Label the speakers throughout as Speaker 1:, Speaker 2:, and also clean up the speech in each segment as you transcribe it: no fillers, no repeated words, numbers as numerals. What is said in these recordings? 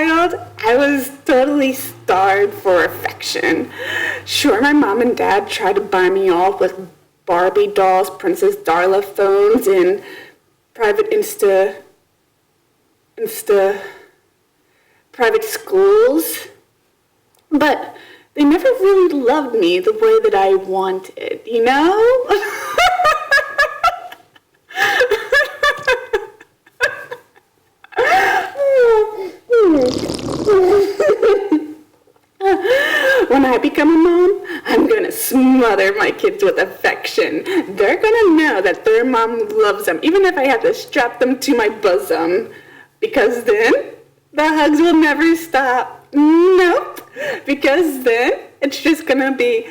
Speaker 1: child, I was totally starved for affection. Sure, my mom and dad tried to buy me off with Barbie dolls, Princess Darla phones, and private private schools. But they never really loved me the way that I wanted, you know? When I become a mom, I'm gonna smother my kids with affection. They're gonna know that their mom loves them, even if I have to strap them to my bosom. Because then, the hugs will never stop. Nope. Because then, it's just gonna be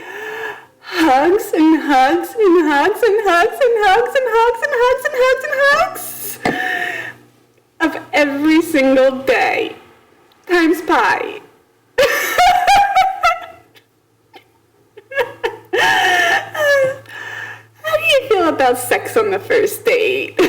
Speaker 1: hugs and hugs and hugs and hugs and hugs and hugs and hugs and hugs and hugs of every single day times pi. How do you feel about sex on the first date?